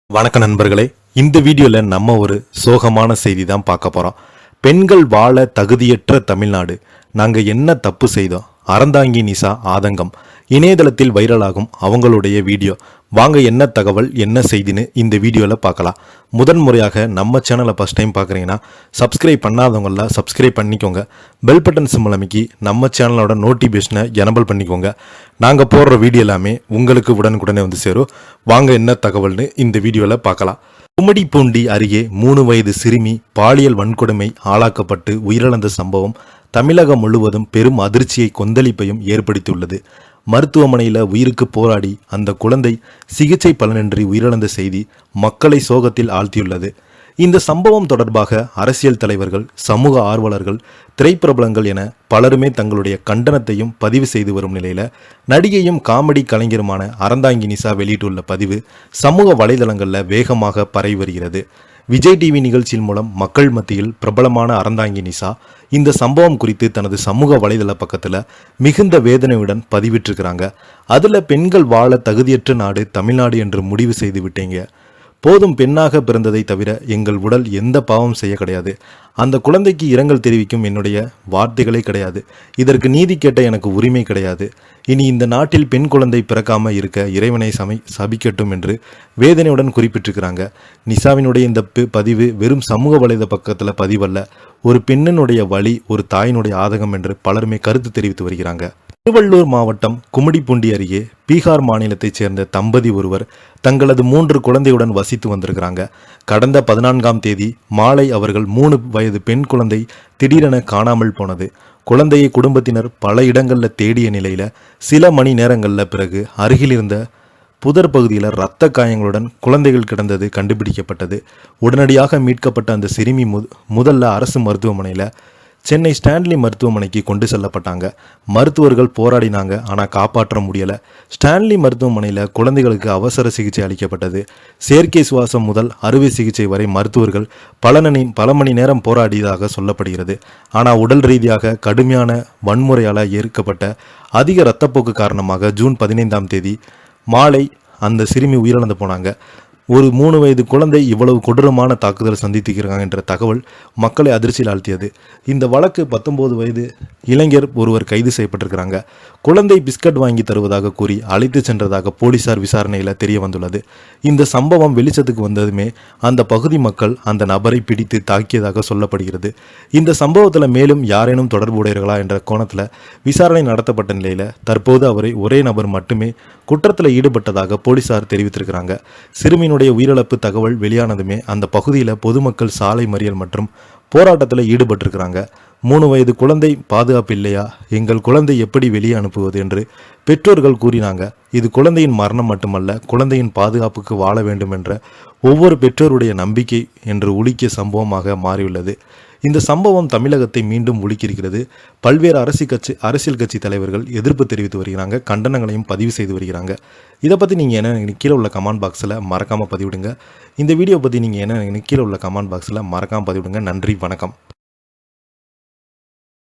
வணக்க நண்பர்களே, இந்த வீடியோல நம்ம ஒரு சோகமான செய்தி தான் பார்க்க போறோம். பெண்கள் வாழ தகுதியற்ற தமிழ்நாடு, நாங்க என்ன தப்பு செய்தோம்? அறந்தாங்கி நிசா ஆதங்கம். இணையதளத்தில் வைரலாகும் அவங்களுடைய வீடியோ. வாங்க என்ன தகவல் என்ன செய்தின்னு இந்த வீடியோவில் பார்க்கலாம். முதன் முறையாக நம்ம சேனலை ஃபஸ்ட் டைம் பார்க்குறீங்கன்னா சப்ஸ்கிரைப் பண்ணாதவங்கள சப்ஸ்கிரைப் பண்ணிக்கோங்க. பெல் பட்டன் சிம்பல் அமைக்கி நம்ம சேனலோட நோட்டிஃபிகேஷனை எனபிள் பண்ணிக்கோங்க. நாங்கள் போடுற வீடியோ எல்லாமே உங்களுக்கு உடனுக்குடனே வந்து சேரும். வாங்க என்ன தகவல்னு இந்த வீடியோவில் பார்க்கலாம். கும்மிடிப்பூண்டி அருகே 3 வயது சிறுமி பாலியல் வன்கொடுமை ஆளாக்கப்பட்டு உயிரிழந்த சம்பவம் தமிழகம் முழுவதும் பெரும் அதிர்ச்சியை கொந்தளிப்பையும் ஏற்படுத்தியுள்ளது. மருத்துவமனையில் உயிருக்கு போராடி அந்த குழந்தை சிகிச்சை பலனின்றி உயிரிழந்த செய்தி மக்களை சோகத்தில் ஆழ்த்தியுள்ளது. இந்த சம்பவம் தொடர்பாக அரசியல் தலைவர்கள், சமூக ஆர்வலர்கள், திரைப்பிரபலங்கள் என பலருமே தங்களுடைய கண்டனத்தையும் பதிவு செய்து வரும் நிலையில் நடிகையும் காமெடி கலைஞருமான அறந்தாங்கி நிசா வெளியிட்டுள்ள பதிவு சமூக வலைதளங்களில் வேகமாக பரவி வருகிறது. விஜய் டிவி நிகழ்ச்சியின் மூலம் மக்கள் மத்தியில் பிரபலமான அறந்தாங்கி நிசா இந்த சம்பவம் குறித்து தனது சமூக வலைதள பக்கத்தில் மிகுந்த வேதனையுடன் பதிவிட்டிருக்கிறாங்க. அதில் பெண்கள் வாழ தகுதியற்ற நாடு தமிழ்நாடு என்று முடிவு செய்து விட்டீங்க. போதும், பெண்ணாக பிறந்ததை தவிர எங்கள் உடல் எந்த பாவம் செய்ய கிடையாது. அந்த குழந்தைக்கு இரங்கல் தெரிவிக்கும் என்னுடைய வார்த்தைகளே கிடையாது. இதற்கு நீதி கேட்ட எனக்கு உரிமை கிடையாது. இனி இந்த நாட்டில் பெண் குழந்தை பிறக்காம இருக்க இறைவனை சபிக்கட்டும் என்று வேதனையுடன் குறிப்பிட்டிருக்கிறாங்க. நிசாவினுடைய இந்த பதிவு வெறும் சமூக வலைதள பக்கத்தில் பதிவல்ல, ஒரு பெண்ணினுடைய வலி, ஒரு தாயினுடைய ஆதகம் என்று பலருமே கருத்து தெரிவித்து வருகிறாங்க. திருவள்ளூர் மாவட்டம் கும்மிடிப்பூண்டி அருகே பீகார் மாநிலத்தைச் சேர்ந்த தம்பதி ஒருவர் தங்களது 3 குழந்தையுடன் வசித்து வந்திருக்கிறாங்க. கடந்த 14ஆம் தேதி மாலை அவர்கள் 3 வயது பெண் குழந்தை திடீரென காணாமல் போனது. குழந்தையை குடும்பத்தினர் பல இடங்களில் தேடிய நிலையில் சில மணி நேரங்களில் பிறகு அருகில் இருந்த புதர் பகுதியில் இரத்த காயங்களுடன் குழந்தைகள் கிடந்தது கண்டுபிடிக்கப்பட்டது. உடனடியாக மீட்கப்பட்ட அந்த சிறுமி முதல்ல அரசு மருத்துவமனையில் சென்னை ஸ்டான்லி மருத்துவமனைக்கு கொண்டு செல்லப்பட்டாங்க. மருத்துவர்கள் போராடினாங்க, ஆனால் காப்பாற்ற முடியலை. ஸ்டான்லி மருத்துவமனையில் குழந்தைகளுக்கு அவசர சிகிச்சை அளிக்கப்பட்டது. செயற்கை சுவாசம் முதல் அறுவை சிகிச்சை வரை மருத்துவர்கள் பல மணி நேரம் போராடியதாக சொல்லப்படுகிறது. ஆனால் உடல் ரீதியாக கடுமையான வன்முறையால் ஏற்கப்பட்ட அதிக இரத்தப்போக்கு காரணமாக ஜூன் 15ஆம் தேதி மாலை அந்த சிறுமி உயிரிழந்து போனாங்க. ஒரு 3 வயது குழந்தை இவ்வளவு கொடூரமான தாக்குதல் சந்தித்திருக்கிறாங்க என்ற தகவல் மக்களை அதிர்ச்சியில் ஆழ்த்தியது. இந்த வழக்கு 19 வயது இளைஞர் ஒருவர் கைது செய்யப்பட்டிருக்கிறாங்க. குழந்தை பிஸ்கட் வாங்கி தருவதாக கூறி அழைத்து சென்றதாக போலீசார் விசாரணையில் தெரிய வந்துள்ளது. இந்த சம்பவம் வெளிச்சத்துக்கு வந்ததுமே அந்த பகுதி மக்கள் அந்த நபரை பிடித்து தாக்கியதாக சொல்லப்படுகிறது. இந்த சம்பவத்தில் மேலும் யாரேனும் தொடர்புடையவர்களா என்ற கோணத்தில் விசாரணை நடத்தப்பட்ட நிலையில் தற்போது அவரை ஒரே நபர் மட்டுமே குற்றத்தில் ஈடுபட்டதாக போலீசார் தெரிவித்திருக்கிறாங்க. சிறுமியினுடைய உயிரிழப்பு தகவல் வெளியானதுமே அந்த பகுதியில் பொதுமக்கள் சாலை மறியல் மற்றும் போராட்டத்தில் ஈடுபட்டிருக்கிறாங்க. 3 வயது குழந்தை பாதுகாப்பு இல்லையா, எங்கள் குழந்தை எப்படி வெளியே அனுப்புவது என்று பெற்றோர்கள் கூறினாங்க. இது குழந்தையின் மரணம் மட்டுமல்ல, குழந்தையின் பாதுகாப்புக்கு வாழ வேண்டும் என்ற ஒவ்வொரு பெற்றோருடைய நம்பிக்கை என்று உலுக்கிய சம்பவமாக மாறியுள்ளது. இந்த சம்பவம் தமிழகத்தை மீண்டும் உலுக்கியிருக்கிறது. பல்வேறு அரசியல் கட்சி தலைவர்கள் எதிர்ப்பு தெரிவித்து வருகிறாங்க, கண்டனங்களையும் பதிவு செய்து வருகிறாங்க. இதை பற்றி நீங்கள் என்ன கீழே உள்ள கமெண்ட் பாக்ஸில் மறக்காமல் பதிவிடுங்க. இந்த வீடியோ பற்றி நீங்கள் என்ன கீழே உள்ள கமெண்ட் பாக்ஸில் மறக்காமல் பதிவிடுங்க. நன்றி, வணக்கம்.